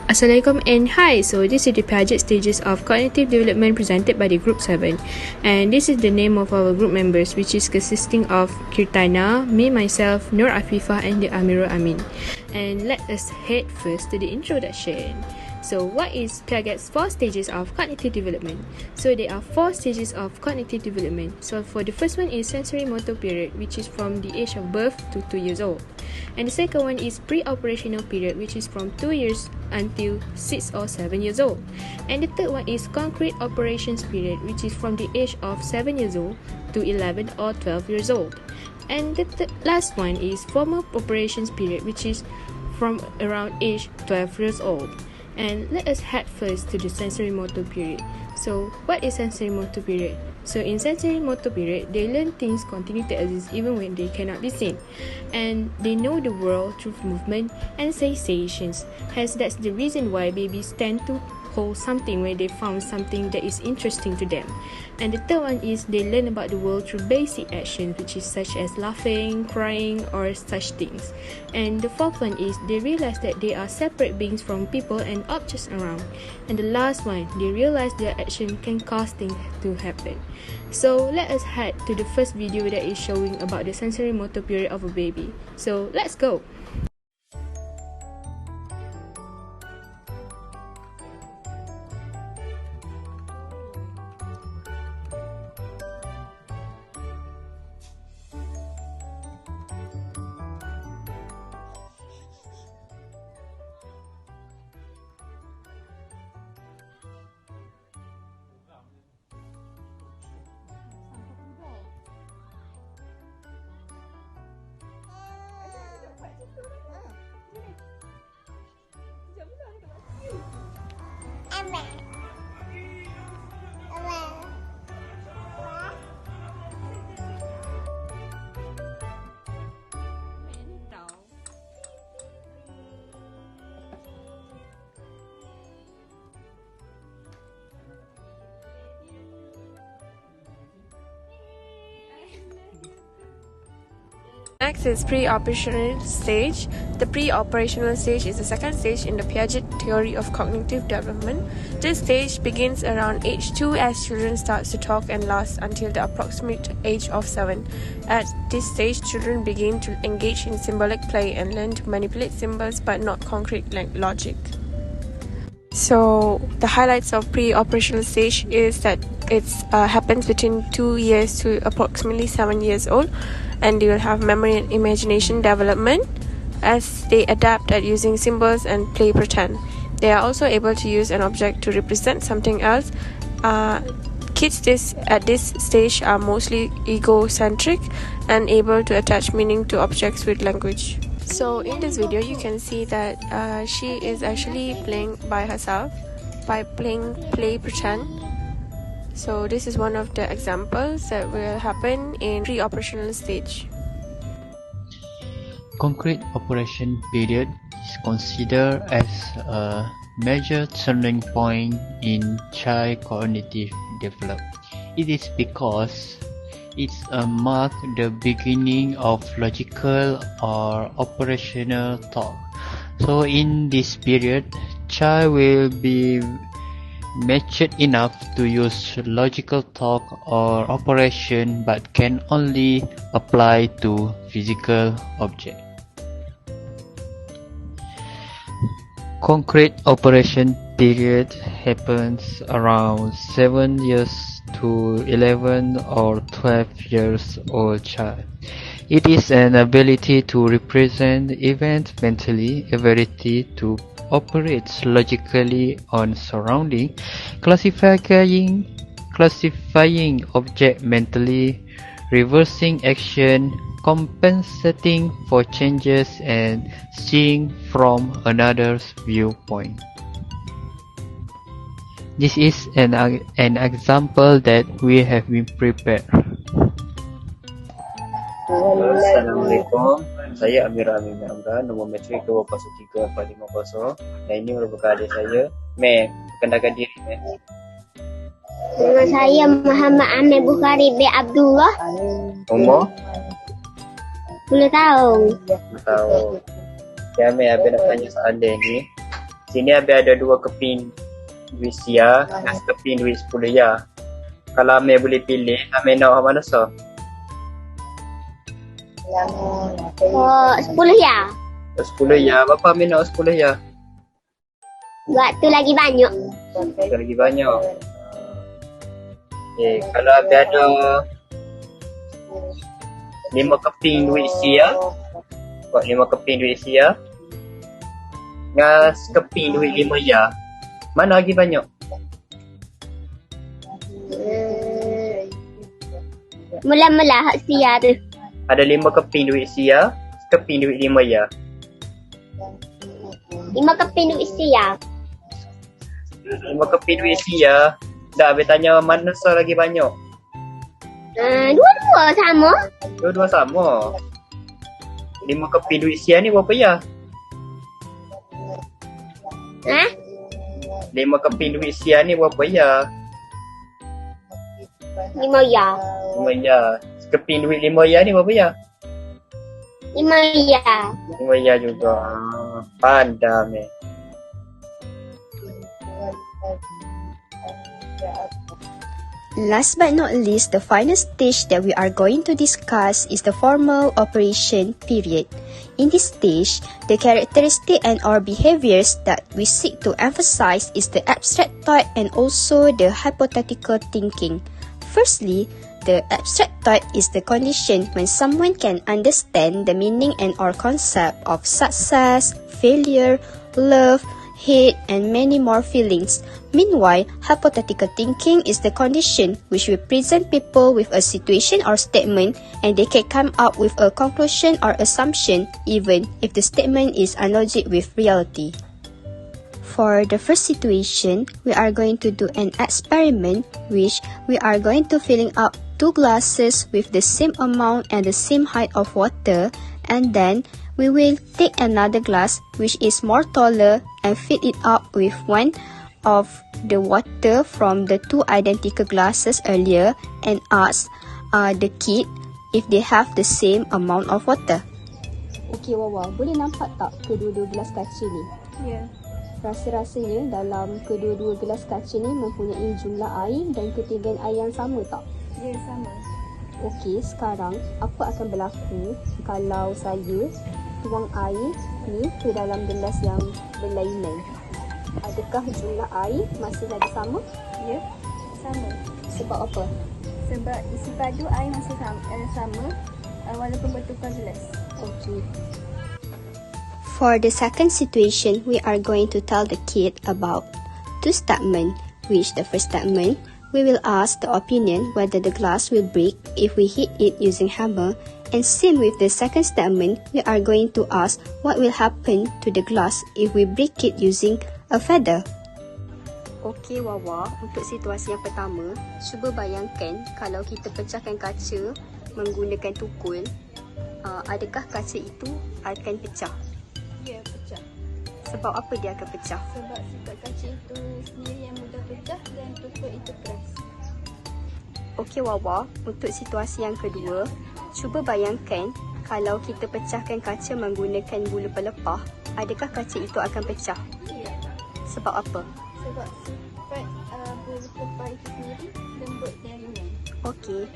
Assalamualaikum and hi. So this is the Piaget'S stages of cognitive development presented by the group 7, and this is the name of our group members, which is consisting of KHIRTANA, me, myself, AFIFAH and the AMIRUL AMIN. And let us head first to the introduction. So what is Piaget'S 4 stages of cognitive development? So there are 4 stages of cognitive development. So for the first one is sensory motor period, which is from the age of birth to 2 years old. And the second one is pre-operational period, which is from 2 years until 6 or 7 years old. And the third one is concrete operations period, which is from the age of 7 years old to 11 or 12 years old. And the last one is formal operations period, which is from around age 12 years old. And let us head first to the sensory motor period. So what is sensory motor period? So in sensory motor period, they learn things continue to exist even when they cannot be seen. And they know the world through movement and sensations. Hence, that's the reason why babies tend to hold something when they found something that is interesting to them. And the third one is they learn about the world through basic actions, which is such as laughing, crying, or such things. And the fourth one is they realize that they are separate beings from people and objects around. And the last one, they realize their action can cause things to happen. So let us head to the first video that is showing about the sensory motor period of a baby. So let's go! Next is pre-operational stage. The pre-operational stage is the second stage in the Piaget theory of cognitive development. This stage begins around age 2 as children start to talk and lasts until the approximate age of 7. At this stage, children begin to engage in symbolic play and learn to manipulate symbols but not concrete logic. So the highlights of pre-operational stage is that it happens between 2 years to approximately 7 years old, and they will have memory and imagination development as they adapt at using symbols and play pretend. They are also able to use an object to represent something else. Kids at this stage are mostly egocentric and able to attach meaning to objects with language. So in this video you can see that she is actually playing by herself by playing play pretend. So this is one of the examples that will happen in pre-operational stage. Concrete operation period is considered as a major turning point in child cognitive development. It is because it marks the beginning of logical or operational thought. So in this period, child will be matured enough to use logical thought or operation but can only apply to physical objects. Concrete operation period happens around 7 years to 11 or 12 years old child. It is an ability to represent events mentally, ability to operate logically on surrounding, classifying object mentally, reversing action, compensating for changes, and seeing from another's viewpoint. This is an example that we have been prepared. Assalamualaikum, saya AMRAN, nombor matrik 2034550, dan ini merupakan adik saya, Meh. Perkenalkan diri, Meh. Nama saya Muhammad Amir Bukhari bin Abdullah. Umur? 10 tahun. 10 tahun. Okay, Amir, Abang nak tanya soalan ni. Sini ada 2 keping duit sia dengan sekeping duit 10 ya. Kalau Amir boleh pilih, Amir nak mana so? Oh, 10 ya. 10 ya. Berapa Amir nak 10 ya? Buat tu lagi banyak. Itu lagi banyak. Okay, kalau Amir ada 5 keping duit sia, buat 5 keping duit sia dengan sekeping duit 5 ya, mana lagi banyak? Mula-mula hak sia tu. Ada 5 keping duit sia, sekeping duit 5 ya. 5 keping duit sia. 5 keping duit sia. Dah Amir tanya mana so lagi banyak? Dua-dua sama. Dua-dua sama. 5 keping duit sia ni berapa ya? 5 keping duit sia ni berapa ya? 5 ya. 5 ya. Sekeping duit 5 ya ni berapa ya? 5 ya. 5 ya juga. Pandai Amir. Last but not least, the final stage that we are going to discuss is the formal operation period. In this stage, the characteristic and or behaviors that we seek to emphasize is the abstract thought and also the hypothetical thinking. Firstly, the abstract thought is the condition when someone can understand the meaning and or concept of success, failure, love, hate, and many more feelings. Meanwhile, hypothetical thinking is the condition which will present people with a situation or statement and they can come up with a conclusion or assumption even if the statement is analogic with reality. For the first situation, we are going to do an experiment which we are going to filling up 2 glasses with the same amount and the same height of water, and then we will take another glass which is more taller and fill it up with one of the water from the 2 identical glasses earlier and ask the kid if they have the same amount of water. Okey Wawa, boleh nampak tak kedua-dua gelas kaca ni? Ya. Rasa-rasanya dalam kedua-dua gelas kaca ni mempunyai jumlah air dan ketinggian air yang sama tak? Ya, sama. Okey, sekarang apa akan berlaku kalau saya tuang air ni ke dalam gelas yang berlainan? Adakah jumlah air masih lagi sama? Ya, sama. Sebab apa? Sebab isi padu air masih sama walaupun bertukar gelas. Okey. For the second situation, we are going to tell the kid about 2 statements, which the first statement, we will ask the opinion whether the glass will break if we hit it using hammer, and same with the second statement, we are going to ask what will happen to the glass if we break it using a feather. Okey Wawa, untuk situasi yang pertama, cuba bayangkan kalau kita pecahkan kaca menggunakan tukul, adakah kaca itu akan pecah? Ya, pecah. Sebab apa dia akan pecah? Sebab sifat kaca itu sendiri yang mudah pecah dan tukul itu keras. Okey Wawa, untuk situasi yang kedua, cuba bayangkan kalau kita pecahkan kaca menggunakan bulu pelepah, adakah kaca itu akan pecah? Ya. Sebab apa? Sebab sifat bulu pelepah itu sendiri lembut dan ringan. Okey.